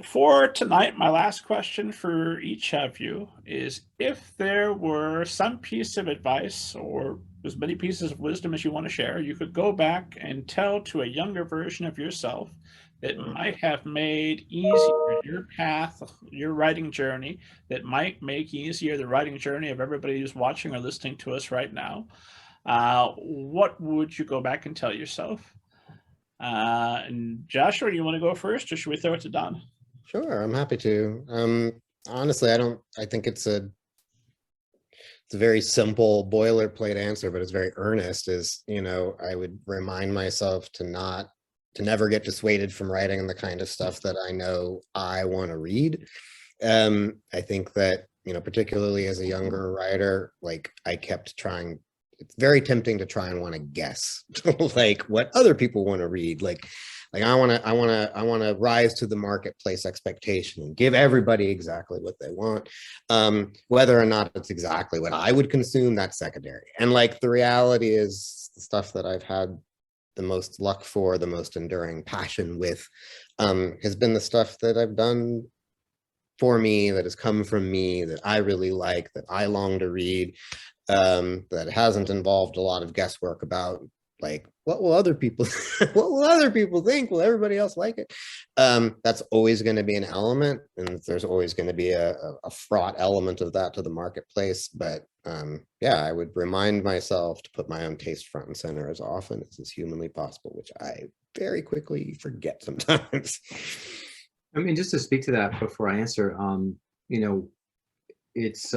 For tonight, my last question for each of you is, if there were some piece of advice or as many pieces of wisdom as you want to share, you could go back and tell to a younger version of yourself that might have made easier your path, your writing journey, that might make easier the writing journey of everybody who's watching or listening to us right now, what would you go back and tell yourself? And Joshua, you want to go first, or should we throw it to Don? Sure, I'm happy to. Honestly, I think it's a very simple boilerplate answer, but it's very earnest. I would remind myself to never get dissuaded from writing the kind of stuff that I know I want to read. I think that, particularly as a younger writer, like I kept trying. It's very tempting to try and want to guess like what other people want to read. Like I want to rise to the marketplace expectation and give everybody exactly what they want. Whether or not it's exactly what I would consume, that's secondary. And like the reality is, the stuff that I've had the most luck for, the most enduring passion with, has been the stuff that I've done for me, that has come from me, that I really like, that I long to read. That hasn't involved a lot of guesswork about like, what will other people think? Will everybody else like it? That's always going to be an element, and there's always going to be a fraught element of that to the marketplace. But yeah, I would remind myself to put my own taste front and center as often as is humanly possible, which I very quickly forget sometimes. I mean, just to speak to that before I answer, it's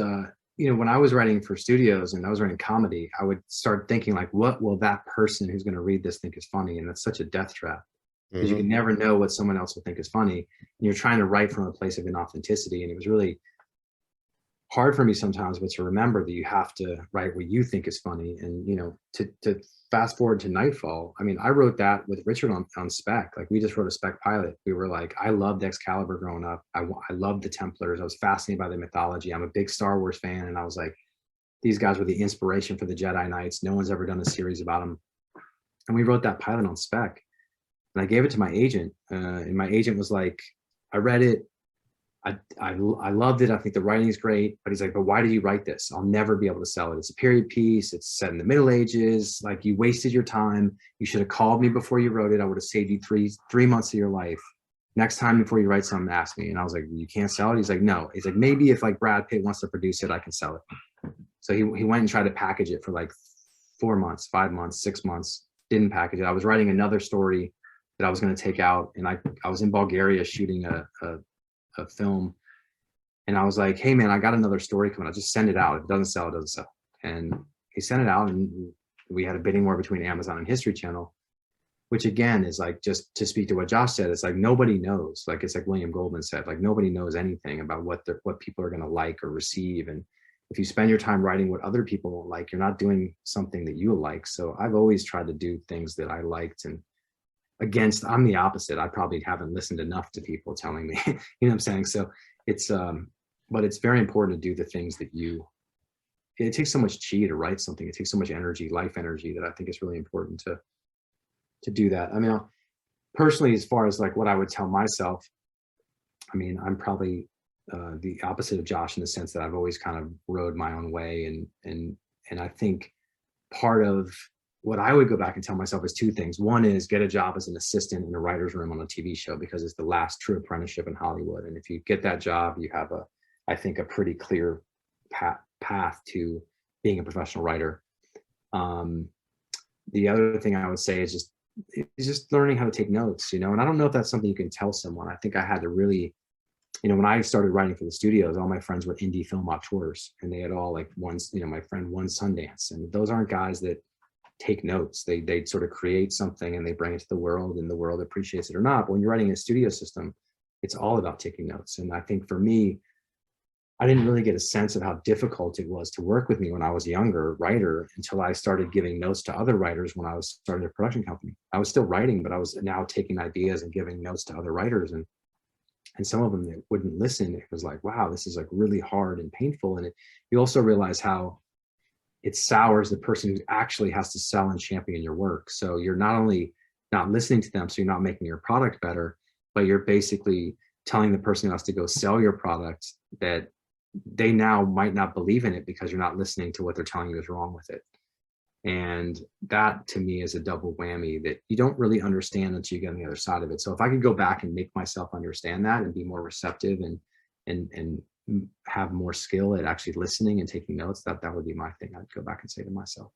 when I was writing for studios and I was writing comedy, I would start thinking like, what will that person who's going to read this think is funny? And that's such a death trap, because you can never know what someone else will think is funny. And you're trying to write from a place of inauthenticity. And it was really hard for me sometimes, but to remember that you have to write what you think is funny. And, to fast forward to Knightfall, I mean, I wrote that with Richard on spec. Like, we just wrote a spec pilot. We were like, I loved Excalibur growing up. I loved the Templars. I was fascinated by the mythology. I'm a big Star Wars fan. And I was like, these guys were the inspiration for the Jedi Knights. No one's ever done a series about them. And we wrote that pilot on spec. And I gave it to my agent. And my agent was like, I read it. I loved it. I think the writing is great. But he's like, but why did you write this? I'll never be able to sell it. It's a period piece. It's set in the Middle Ages. Like, you wasted your time. You should have called me before you wrote it. I would have saved you three months of your life. Next time before you write something, ask me. And I was like, you can't sell it? He's like, no. He's like, maybe if like Brad Pitt wants to produce it, I can sell it. So he went and tried to package it for like 4 months, 5 months, 6 months. Didn't package it. I was writing another story that I was going to take out. And I was in Bulgaria shooting a film, and I was like, hey man, I got another story coming. I'll just send it out. If it doesn't sell, it doesn't sell. And he sent it out, and we had a bidding war between Amazon and History Channel, which again is like, just to speak to what Josh said, it's like nobody knows. Like, it's like William Goldman said, like nobody knows anything about what people are going to like or receive. And if you spend your time writing what other people like, you're not doing something that you like. So I've always tried to do things that I liked, and I'm the opposite. I probably haven't listened enough to people telling me, you know what I'm saying? So it's, but it's very important to do the things that it takes so much chi to write something. It takes so much energy, life energy, that I think it's really important to do that. I mean, personally, as far as like what I would tell myself, I mean, I'm probably the opposite of Josh in the sense that I've always kind of rode my own way. And I think part of what I would go back and tell myself is two things. One is get a job as an assistant in a writer's room on a TV show, because it's the last true apprenticeship in Hollywood. And if you get that job, you have I think a pretty clear path to being a professional writer. The other thing I would say is just learning how to take notes, and I don't know if that's something you can tell someone. I think I had to really, when I started writing for the studios, all my friends were indie film auteurs, and they had all like my friend won Sundance, and those aren't guys that take notes. They sort of create something and they bring it to the world, and the world appreciates it or not. But when you're writing in a studio system, it's all about taking notes. And I think for me, I didn't really get a sense of how difficult it was to work with me when I was a younger writer until I started giving notes to other writers when I was starting a production company. I was still writing, but I was now taking ideas and giving notes to other writers. And some of them that wouldn't listen, it was like, wow, this is like really hard and painful. And you also realize how it sours the person who actually has to sell and champion your work. So you're not only not listening to them, so you're not making your product better, but you're basically telling the person who has to go sell your product that they now might not believe in it because you're not listening to what they're telling you is wrong with it. And that to me is a double whammy that you don't really understand until you get on the other side of it. So if I could go back and make myself understand that and be more receptive and have more skill at actually listening and taking notes, that would be my thing. I'd go back and say to myself.